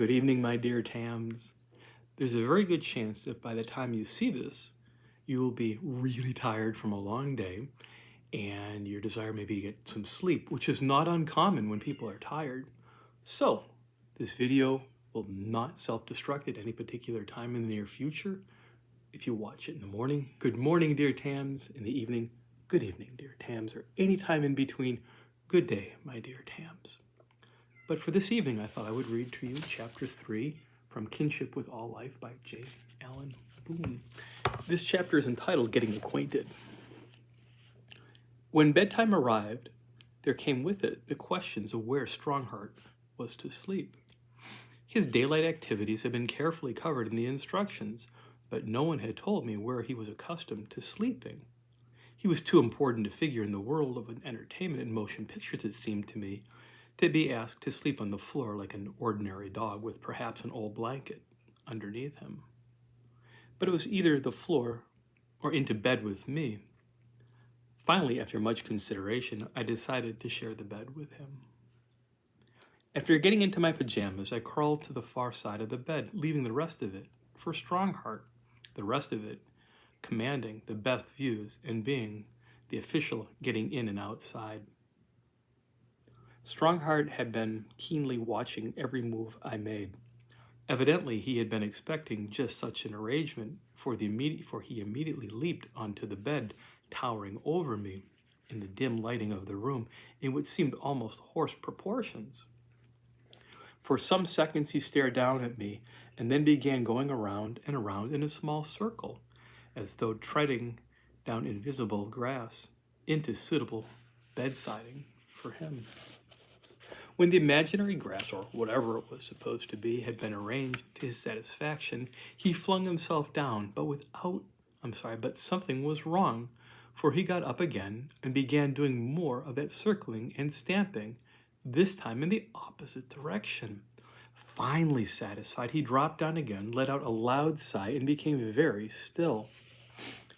Good evening, my dear Tams. There's a very good chance that by the time you see this, you will be really tired from a long day and your desire may be to get some sleep, which is not uncommon when people are tired. So, this video will not self-destruct at any particular time in the near future. If you watch it in the morning, good morning, dear Tams. In the evening, good evening, dear Tams. Or any time in between, good day, my dear Tams. But for this evening, I thought I would read to you Chapter 3 from Kinship with All Life by J. Allen Boone. This chapter is entitled Getting Acquainted. When bedtime arrived, there came with it the questions of where Strongheart was to sleep. His daylight activities had been carefully covered in the instructions, but no one had told me where he was accustomed to sleeping. He was too important to figure in the world of entertainment and motion pictures, it seemed to me, to be asked to sleep on the floor like an ordinary dog with perhaps an old blanket underneath him. But it was either the floor or into bed with me. Finally, after much consideration, I decided to share the bed with him. After getting into my pajamas, I crawled to the far side of the bed, leaving the rest of it for Strongheart, the rest of it commanding the best views and being the official getting in and outside. Strongheart had been keenly watching every move I made. Evidently, he had been expecting just such an arrangement, for he immediately leaped onto the bed, towering over me in the dim lighting of the room in what seemed almost horse proportions. For some seconds he stared down at me and then began going around and around in a small circle, as though treading down invisible grass into suitable bedsiding for him. When the imaginary grass, or whatever it was supposed to be, had been arranged to his satisfaction, he flung himself down, but something was wrong, for he got up again and began doing more of that circling and stamping, this time in the opposite direction. Finally satisfied, he dropped down again, let out a loud sigh, and became very still.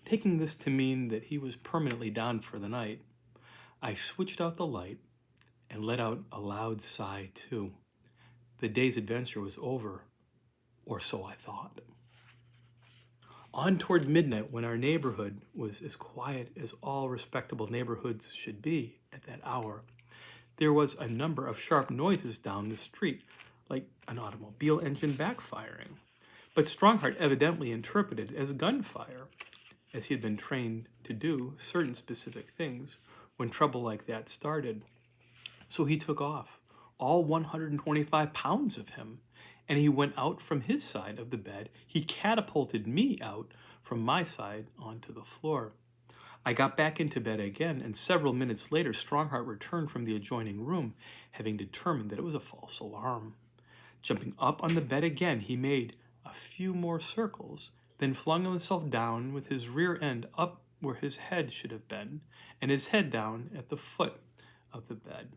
Taking this to mean that he was permanently down for the night, I switched out the light and let out a loud sigh too. The day's adventure was over, or so I thought. On toward midnight, when our neighborhood was as quiet as all respectable neighborhoods should be at that hour, there was a number of sharp noises down the street, like an automobile engine backfiring. But Strongheart evidently interpreted as gunfire, as he had been trained to do certain specific things when trouble like that started. So he took off, all 125 pounds of him, and he went out from his side of the bed. He catapulted me out from my side onto the floor. I got back into bed again, and several minutes later, Strongheart returned from the adjoining room, having determined that it was a false alarm. Jumping up on the bed again, he made a few more circles, then flung himself down with his rear end up where his head should have been, and his head down at the foot of the bed.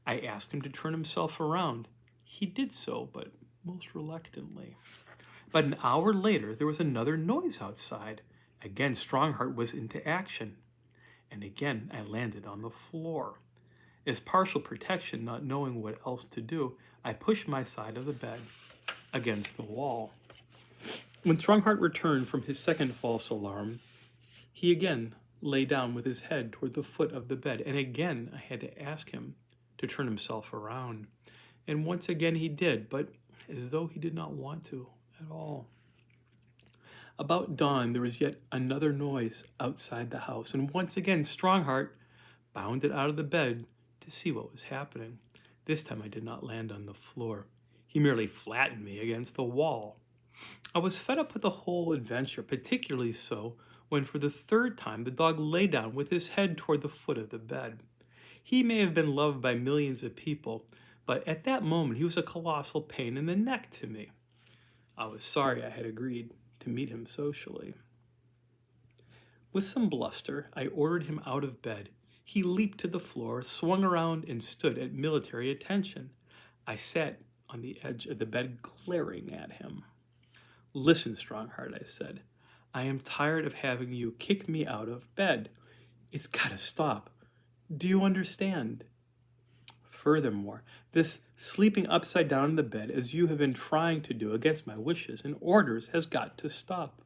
I asked him to turn himself around. He did so, but most reluctantly. But an hour later, there was another noise outside. Again, Strongheart was into action, and again I landed on the floor. As partial protection, not knowing what else to do, I pushed my side of the bed against the wall. When Strongheart returned from his second false alarm, he again lay down with his head toward the foot of the bed, and again I had to ask him to turn himself around. And once again he did, but as though he did not want to at all. About dawn, there was yet another noise outside the house, and once again Strongheart bounded out of the bed to see what was happening. This time I did not land on the floor. He merely flattened me against the wall. I was fed up with the whole adventure, particularly so when for the third time the dog lay down with his head toward the foot of the bed. He may have been loved by millions of people, but at that moment he was a colossal pain in the neck to me. I was sorry I had agreed to meet him socially. With some bluster, I ordered him out of bed. He leaped to the floor, swung around, and stood at military attention. I sat on the edge of the bed glaring at him. "Listen, Strongheart," I said. "I am tired of having you kick me out of bed. It's got to stop. Do you understand?" Furthermore, this sleeping upside down in the bed, as you have been trying to do against my wishes and orders, has got to stop.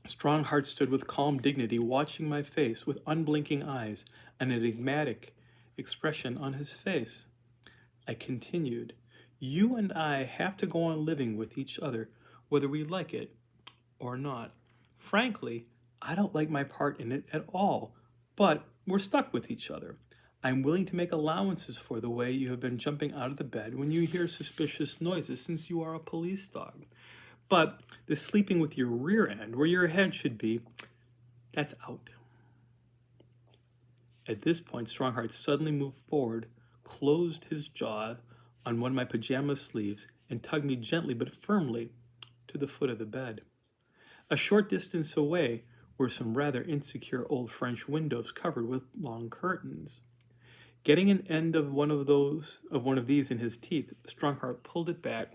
Strongheart stood with calm dignity, watching my face with unblinking eyes, an enigmatic expression on his face. I continued, you and I have to go on living with each other, whether we like it or not. Frankly, I don't like my part in it at all, but we're stuck with each other. I'm willing to make allowances for the way you have been jumping out of the bed when you hear suspicious noises, since you are a police dog. But the sleeping with your rear end, where your head should be, that's out. At this point, Strongheart suddenly moved forward, closed his jaw on one of my pajama sleeves, and tugged me gently but firmly to the foot of the bed. A short distance away were some rather insecure old French windows covered with long curtains. Getting an end of one of these in his teeth, Strongheart pulled it back,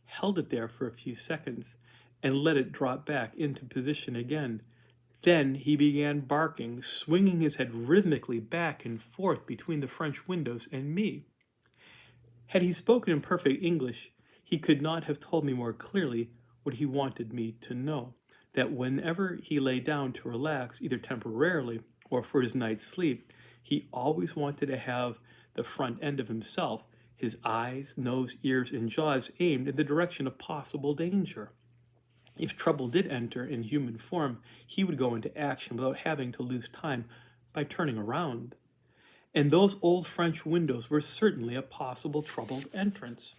held it there for a few seconds, and let it drop back into position again. Then he began barking, swinging his head rhythmically back and forth between the French windows and me. Had he spoken in perfect English, he could not have told me more clearly what he wanted me to know, that whenever he lay down to relax, either temporarily or for his night's sleep, he always wanted to have the front end of himself, his eyes, nose, ears, and jaws aimed in the direction of possible danger. If trouble did enter in human form, he would go into action without having to lose time by turning around. And those old French windows were certainly a possible troubled entrance.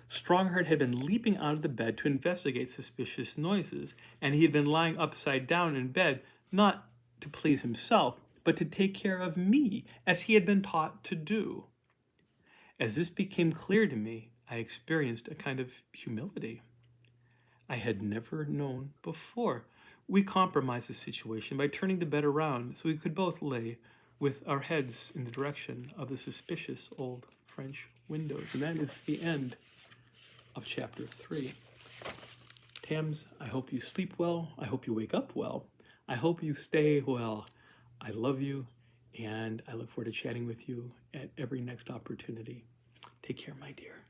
Strongheart had been leaping out of the bed to investigate suspicious noises, and he had been lying upside down in bed, not to please himself, but to take care of me, as he had been taught to do. As this became clear to me, I experienced a kind of humility I had never known before. We compromised the situation by turning the bed around so we could both lay with our heads in the direction of the suspicious old French windows. And that is the end of chapter 3. Tams, I hope you sleep well. I hope you wake up well. I hope you stay well. I love you, and I look forward to chatting with you at every next opportunity. Take care, my dear.